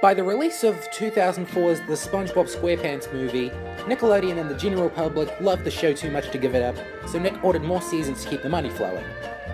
By the release of 2004's The SpongeBob SquarePants movie, Nickelodeon and the general public loved the show too much to give it up, so Nick ordered more seasons to keep the money flowing.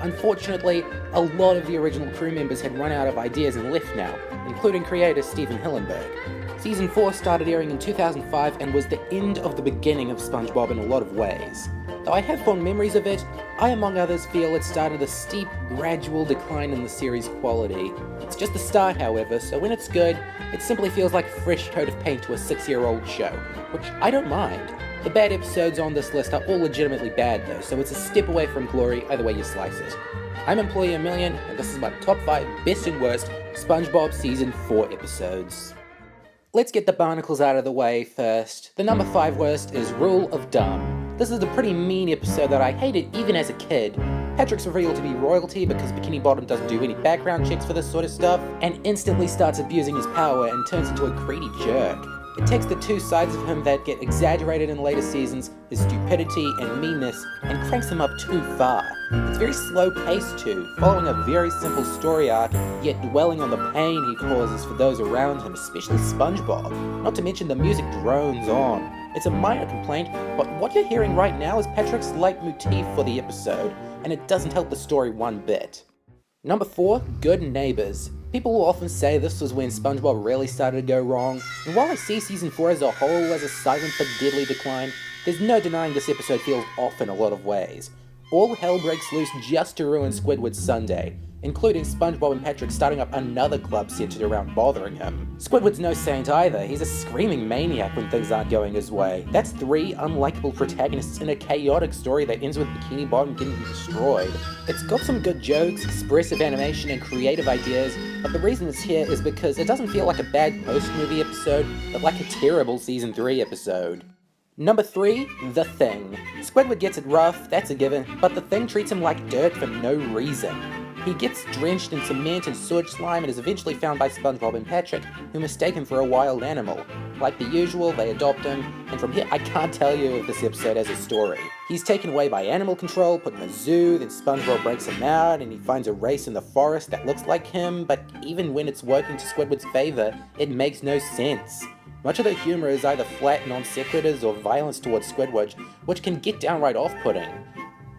Unfortunately, a lot of the original crew members had run out of ideas and left now, including creator Steven Hillenburg. Season 4 started airing in 2005 and was the end of the beginning of SpongeBob in a lot of ways. Though I have fond memories of it, I among others feel it started a steep, gradual decline in the series' quality. It's just the start, however, so when it's good, it simply feels like a fresh coat of paint to a 6-year-old show, which I don't mind. The bad episodes on this list are all legitimately bad though, so it's a step away from glory either way you slice it. I'm Employee a Million, and this is my top 5 best and worst SpongeBob Season 4 episodes. Let's get the barnacles out of the way first. The number 5 worst is Rule of Dumb. This is a pretty mean episode that I hated even as a kid. Patrick's revealed to be royalty because Bikini Bottom doesn't do any background checks for this sort of stuff, and instantly starts abusing his power and turns into a greedy jerk. It takes the two sides of him that get exaggerated in later seasons, his stupidity and meanness, and cranks him up too far. It's very slow paced too, following a very simple story arc, yet dwelling on the pain he causes for those around him, especially SpongeBob. Not to mention the music drones on. It's a minor complaint, but what you're hearing right now is Patrick's leitmotif for the episode, and it doesn't help the story one bit. Number 4, Good Neighbors. People will often say this was when SpongeBob really started to go wrong, and while I see Season 4 as a whole as a silent but deadly decline, there's no denying this episode feels off in a lot of ways. All hell breaks loose just to ruin Squidward's Sunday, including SpongeBob and Patrick starting up another club centered around bothering him. Squidward's no saint either, he's a screaming maniac when things aren't going his way. That's 3 unlikable protagonists in a chaotic story that ends with Bikini Bottom getting destroyed. It's got some good jokes, expressive animation, and creative ideas, but the reason it's here is because it doesn't feel like a bad post-movie episode, but like a terrible Season 3 episode. Number 3, The Thing. Squidward gets it rough, that's a given, but The Thing treats him like dirt for no reason. He gets drenched in cement and sewage slime and is eventually found by SpongeBob and Patrick, who mistake him for a wild animal. Like the usual, they adopt him, and from here I can't tell you if this episode has a story. He's taken away by animal control, put in a zoo, then SpongeBob breaks him out, and he finds a race in the forest that looks like him, but even when it's working to Squidward's favor, it makes no sense. Much of the humor is either flat non sequiturs or violence towards Squidward, which can get downright off-putting.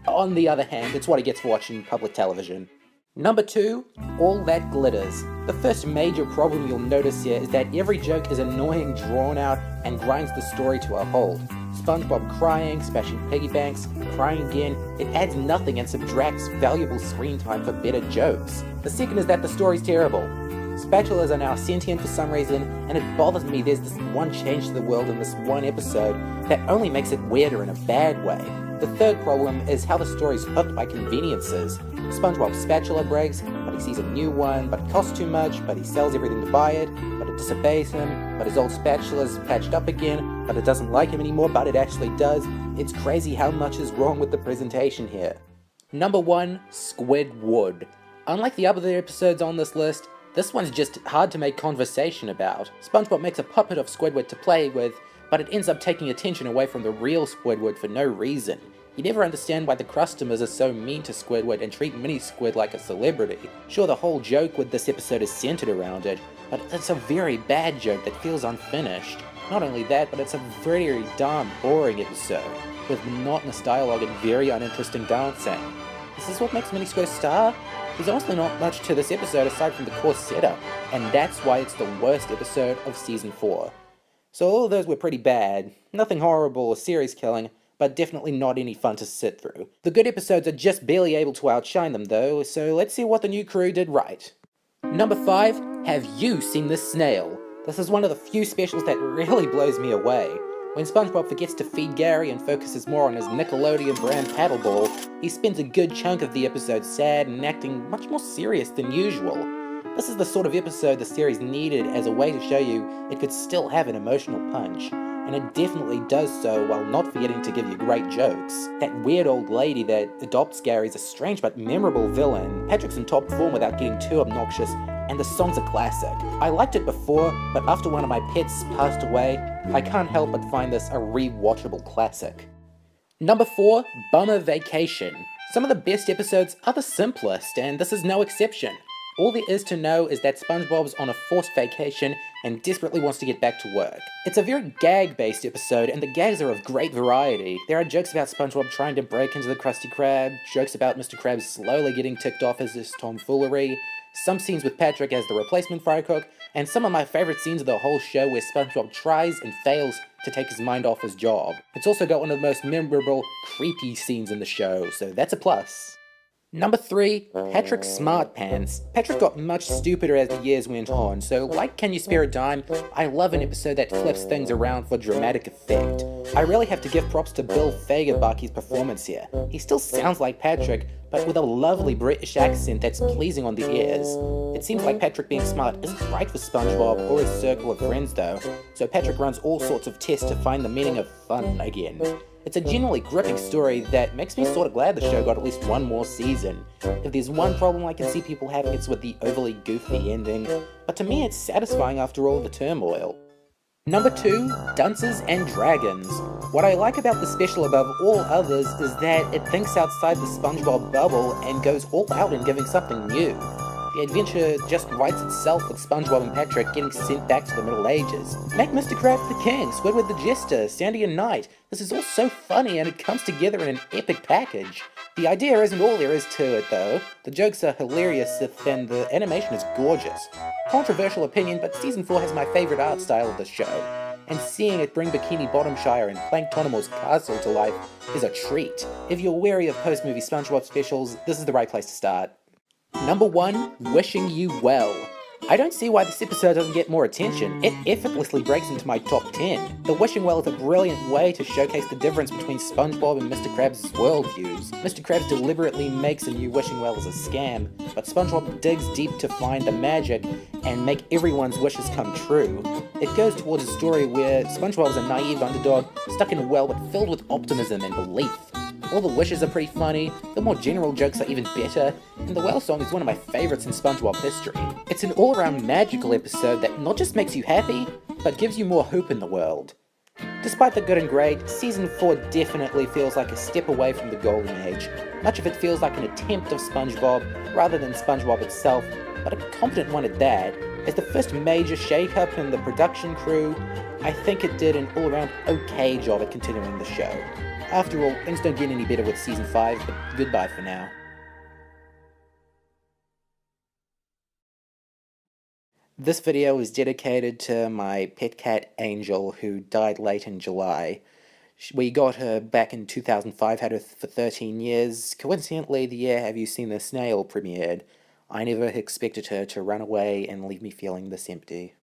On the other hand, it's what he gets for watching public television. Number 2, All That Glitters. The first major problem you'll notice here is that every joke is annoying, drawn out, and grinds the story to a halt. SpongeBob crying, smashing piggy banks, crying again, it adds nothing and subtracts valuable screen time for better jokes. The second is that the story's terrible. Spatulas are now sentient for some reason, and it bothers me there's this one change to the world in this one episode that only makes it weirder in a bad way. The third problem is how the story's hooked by conveniences. SpongeBob's spatula breaks, but he sees a new one, but it costs too much, but he sells everything to buy it, but it disobeys him, but his old spatula's patched up again, but it doesn't like him anymore, but it actually does. It's crazy how much is wrong with the presentation here. Number 1, Squidward. Unlike the other episodes on this list, this one's just hard to make conversation about. SpongeBob makes a puppet of Squidward to play with, but it ends up taking attention away from the real Squidward for no reason. You never understand why the customers are so mean to Squidward and treat Mini Squid like a celebrity. Sure, the whole joke with this episode is centered around it, but it's a very bad joke that feels unfinished. Not only that, but it's a very darn boring episode, with monotonous dialogue and very uninteresting dancing. Is this what makes Mini Squid a star? There's honestly not much to this episode aside from the core setup, and that's why it's the worst episode of Season 4. So all of those were pretty bad, nothing horrible or series killing, but definitely not any fun to sit through. The good episodes are just barely able to outshine them though, so let's see what the new crew did right. Number 5, Have You Seen the Snail? This is one of the few specials that really blows me away. When SpongeBob forgets to feed Gary and focuses more on his Nickelodeon brand paddleball, he spends a good chunk of the episode sad and acting much more serious than usual. This is the sort of episode the series needed as a way to show you it could still have an emotional punch, and it definitely does so while not forgetting to give you great jokes. That weird old lady that adopts Gary is a strange but memorable villain. Patrick's in top form without getting too obnoxious, and the song's a classic. I liked it before, but after one of my pets passed away, I can't help but find this a rewatchable classic. Number 4, Bummer Vacation. Some of the best episodes are the simplest, and this is no exception. All there is to know is that SpongeBob's on a forced vacation and desperately wants to get back to work. It's a very gag-based episode, and the gags are of great variety. There are jokes about SpongeBob trying to break into the Krusty Krab, jokes about Mr. Krabs slowly getting ticked off as his tomfoolery, some scenes with Patrick as the replacement fry cook, and some of my favourite scenes of the whole show where SpongeBob tries and fails to take his mind off his job. It's also got one of the most memorable, creepy scenes in the show, so that's a plus. Number 3, Patrick Smartpants. Patrick got much stupider as the years went on, so like Can You Spare a Dime, I love an episode that flips things around for dramatic effect. I really have to give props to Bill Fagerbaki's performance here. He still sounds like Patrick, but with a lovely British accent that's pleasing on the ears. It seems like Patrick being smart isn't right for SpongeBob or his circle of friends though, so Patrick runs all sorts of tests to find the meaning of fun again. It's a genuinely gripping story that makes me sort of glad the show got at least one more season. If there's one problem I can see people having, it's with the overly goofy ending, but to me it's satisfying after all the turmoil. Number 2, Dunces and Dragons. What I like about the special above all others is that it thinks outside the SpongeBob bubble and goes all out in giving something new. The adventure just writes itself with SpongeBob and Patrick getting sent back to the Middle Ages. Make Mr. Krabs the king, Squidward the jester, Sandy a knight. This is all so funny and it comes together in an epic package. The idea isn't all there is to it though. The jokes are hilarious and the animation is gorgeous. Controversial opinion, but Season 4 has my favourite art style of the show. And seeing it bring Bikini Bottomshire and Planktonimals Castle to life is a treat. If you're wary of post-movie SpongeBob specials, this is the right place to start. Number 1, Wishing You Well. I don't see why this episode doesn't get more attention. It effortlessly breaks into my top 10. The Wishing Well is a brilliant way to showcase the difference between SpongeBob and Mr. Krabs' worldviews. Mr. Krabs deliberately makes a new wishing well as a scam, but SpongeBob digs deep to find the magic and make everyone's wishes come true. It goes towards a story where SpongeBob is a naive underdog stuck in a well but filled with optimism and belief. All the wishes are pretty funny, the more general jokes are even better, and the well song is one of my favourites in SpongeBob history. It's an all-around magical episode that not just makes you happy, but gives you more hope in the world. Despite the good and great, Season 4 definitely feels like a step away from the golden age. Much of it feels like an attempt of SpongeBob, rather than SpongeBob itself, but a competent one at that. As the first major shake-up in the production crew, I think it did an all-around okay job at continuing the show. After all, things don't get any better with Season 5, but goodbye for now. This video is dedicated to my pet cat Angel, who died late in July. We got her back in 2005, had her for 13 years. Coincidentally, the year Have You Seen the Snail premiered. I never expected her to run away and leave me feeling this empty.